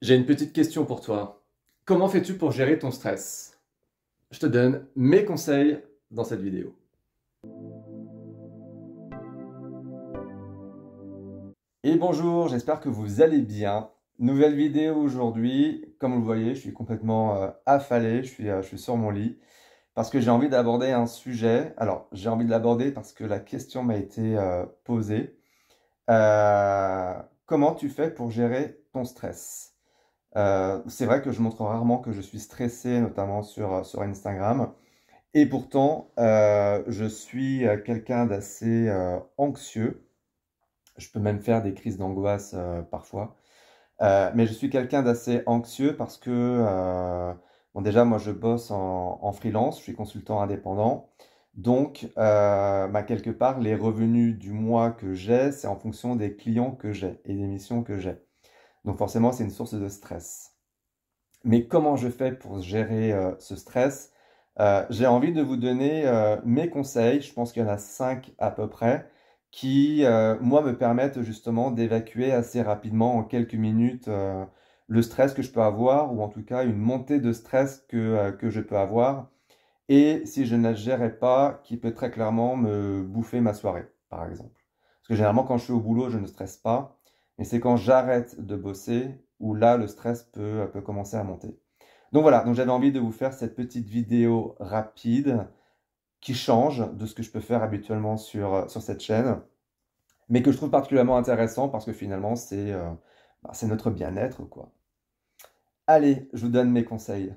J'ai une petite question pour toi. Comment fais-tu pour gérer ton stress? Je te donne mes conseils dans cette vidéo. Et bonjour, j'espère que vous allez bien. Nouvelle vidéo aujourd'hui. Comme vous le voyez, je suis complètement affalé, je suis sur mon lit parce que j'ai envie d'aborder un sujet. Alors, j'ai envie de l'aborder parce que la question m'a été posée. Comment tu fais pour gérer ton stress? C'est vrai que je montre rarement que je suis stressé, notamment sur Instagram. Et pourtant, je suis quelqu'un d'assez anxieux. Je peux même faire des crises d'angoisse parfois. Mais je suis quelqu'un d'assez anxieux parce que, bon, déjà, moi, je bosse en freelance, je suis consultant indépendant. Donc, quelque part, les revenus du mois que j'ai, c'est en fonction des clients que j'ai et des missions que j'ai. Donc, forcément, c'est une source de stress. Mais comment je fais pour gérer ce stress? J'ai envie de vous donner mes conseils, je pense qu'il y en a 5 à peu près, qui, moi, me permettent justement d'évacuer assez rapidement en quelques minutes le stress que je peux avoir, ou en tout cas une montée de stress que je peux avoir, et si je ne la gérais pas, qui peut très clairement me bouffer ma soirée, par exemple. Parce que généralement, quand je suis au boulot, je ne stresse pas, mais c'est quand j'arrête de bosser où là, le stress peut commencer à monter. Donc voilà, donc j'avais envie de vous faire cette petite vidéo rapide qui change de ce que je peux faire habituellement sur cette chaîne, mais que je trouve particulièrement intéressant parce que finalement, c'est notre bien-être, quoi. Allez, je vous donne mes conseils.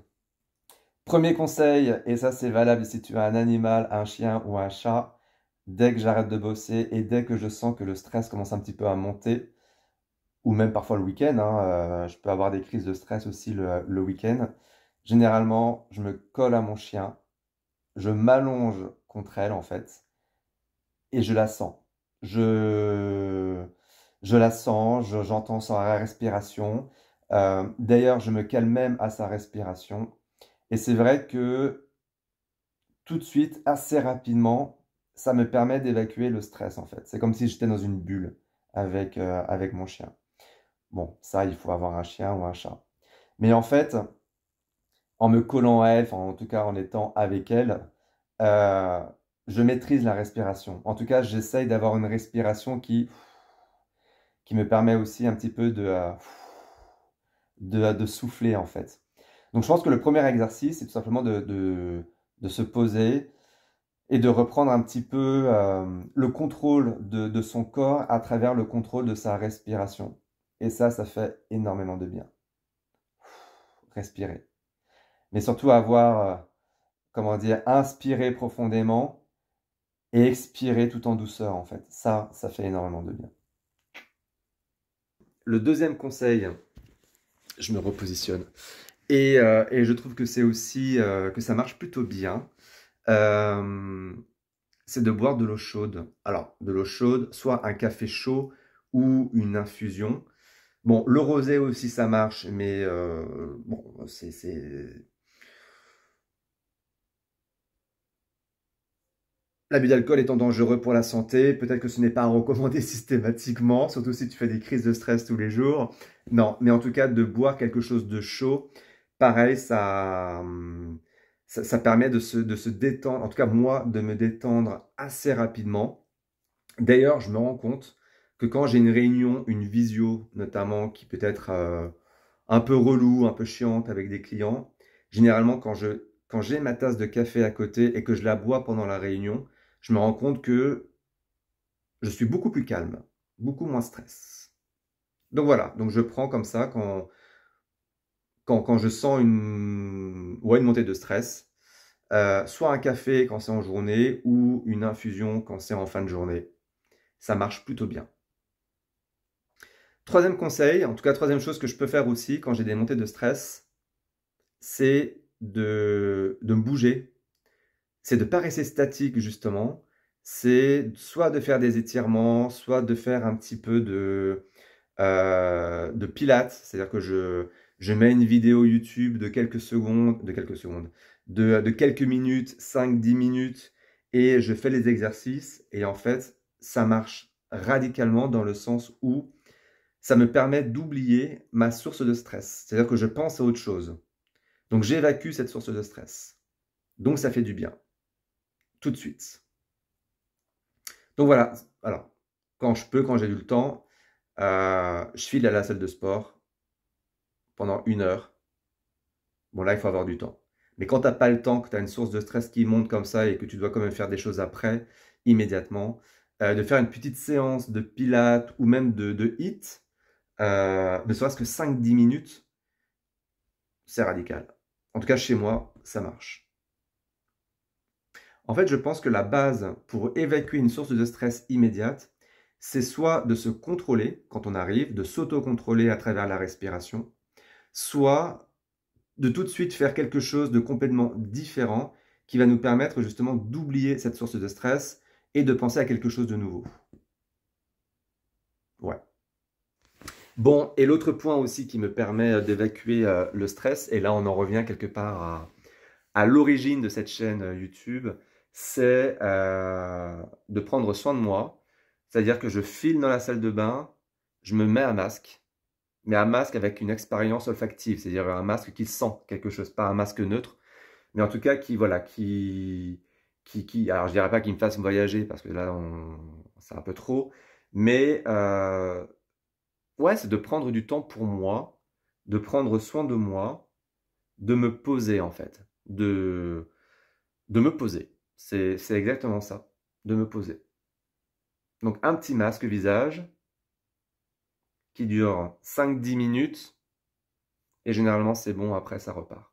Premier conseil, et ça c'est valable si tu as un animal, un chien ou un chat, dès que j'arrête de bosser et dès que je sens que le stress commence un petit peu à monter, ou même parfois le week-end, hein, je peux avoir des crises de stress aussi le week-end, généralement je me colle à mon chien, je m'allonge contre elle en fait, et je la sens. Je, je la sens, j'entends sa respiration. D'ailleurs, je me calme même à sa respiration. Et c'est vrai que tout de suite, assez rapidement, ça me permet d'évacuer le stress en fait. C'est comme si j'étais dans une bulle avec mon chien. Bon, ça, il faut avoir un chien ou un chat. Mais en fait, en me collant à elle, enfin en tout cas en étant avec elle, euh, je maîtrise la respiration. En tout cas, j'essaye d'avoir une respiration qui me permet aussi un petit peu de souffler en fait. Donc je pense que le premier exercice, c'est tout simplement de se poser et de reprendre un petit peu le contrôle de son corps à travers le contrôle de sa respiration. Et ça fait énormément de bien. Respirer. Mais surtout avoir, comment dire, inspiré profondément et expirer tout en douceur en fait. Ça fait énormément de bien. Le deuxième conseil, je me repositionne. Et je trouve que c'est aussi que ça marche plutôt bien. Euh, c'est de boire de l'eau chaude. Alors, de l'eau chaude, soit un café chaud ou une infusion. Bon, le rosé aussi, ça marche, mais bon, l'abus d'alcool étant dangereux pour la santé, peut-être que ce n'est pas à recommander systématiquement, surtout si tu fais des crises de stress tous les jours. Non, mais en tout cas, de boire quelque chose de chaud, pareil, ça permet de se détendre, en tout cas moi, de me détendre assez rapidement. D'ailleurs, je me rends compte que quand j'ai une réunion, une visio notamment, qui peut être un peu relou, un peu chiante avec des clients, généralement quand j'ai ma tasse de café à côté et que je la bois pendant la réunion, je me rends compte que je suis beaucoup plus calme, beaucoup moins stress. Donc voilà, donc je prends comme ça quand je sens une montée de stress, soit un café quand c'est en journée ou une infusion quand c'est en fin de journée. Ça marche plutôt bien. Troisième conseil, en tout cas troisième chose que je peux faire aussi quand j'ai des montées de stress, c'est de me bouger. C'est de ne pas rester statique justement. C'est soit de faire des étirements, soit de faire un petit peu de pilates. C'est-à-dire que je mets une vidéo YouTube de quelques minutes, 5-10 minutes, et je fais les exercices. Et en fait, ça marche radicalement dans le sens où ça me permet d'oublier ma source de stress. C'est-à-dire que je pense à autre chose. Donc j'évacue cette source de stress. Donc ça fait du bien. Tout de suite. Donc voilà. Alors, quand je peux, quand j'ai du temps, je file à la salle de sport pendant 1 heure. Bon là, il faut avoir du temps. Mais quand tu n'as pas le temps, que tu as une source de stress qui monte comme ça et que tu dois quand même faire des choses après, immédiatement, de faire une petite séance de pilates ou même de HIIT, ne serait-ce que 5-10 minutes, c'est radical. En tout cas, chez moi, ça marche. En fait, je pense que la base pour évacuer une source de stress immédiate, c'est soit de se contrôler quand on arrive, de s'auto-contrôler à travers la respiration, soit de tout de suite faire quelque chose de complètement différent qui va nous permettre justement d'oublier cette source de stress et de penser à quelque chose de nouveau. Ouais. Bon, et l'autre point aussi qui me permet d'évacuer le stress, et là on en revient quelque part à l'origine de cette chaîne YouTube, c'est de prendre soin de moi. C'est-à-dire que je file dans la salle de bain, je me mets un masque, mais un masque avec une expérience olfactive, c'est-à-dire un masque qui sent quelque chose, pas un masque neutre, mais en tout cas qui, voilà, alors je dirais pas qu'il me fasse voyager, parce que là, c'est un peu trop, mais ouais, c'est de prendre du temps pour moi, de prendre soin de moi, de me poser en fait, de me poser. C'est exactement ça, de me poser. Donc un petit masque visage qui dure 5-10 minutes et généralement c'est bon, après ça repart.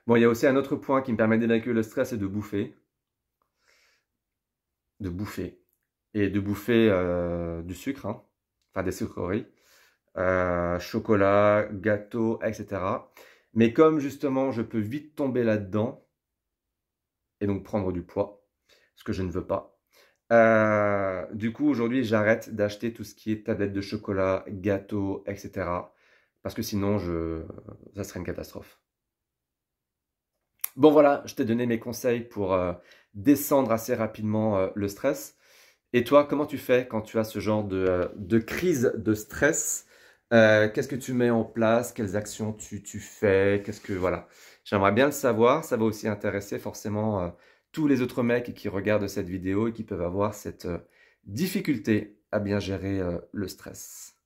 Bon, il y a aussi un autre point qui me permet d'évacuer le stress, c'est de bouffer. De bouffer. Et de bouffer du sucre, hein, enfin des sucreries, chocolat, gâteau, etc. Mais comme justement je peux vite tomber là-dedans et donc prendre du poids, ce que je ne veux pas, du coup, aujourd'hui, j'arrête d'acheter tout ce qui est tablette de chocolat, gâteau, etc. Parce que sinon, ça serait une catastrophe. Bon, voilà, je t'ai donné mes conseils pour descendre assez rapidement le stress. Et toi, comment tu fais quand tu as ce genre de crise de stress? Qu'est-ce que tu mets en place? Quelles actions tu fais? Voilà. J'aimerais bien le savoir. Ça va aussi intéresser forcément tous les autres mecs qui regardent cette vidéo et qui peuvent avoir cette difficulté à bien gérer le stress.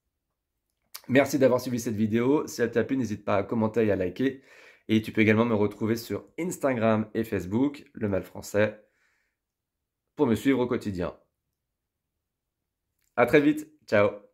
Merci d'avoir suivi cette vidéo. Si elle t'a plu, n'hésite pas à commenter et à liker. Et tu peux également me retrouver sur Instagram et Facebook, Le Mal Français, pour me suivre au quotidien. À très vite. Ciao.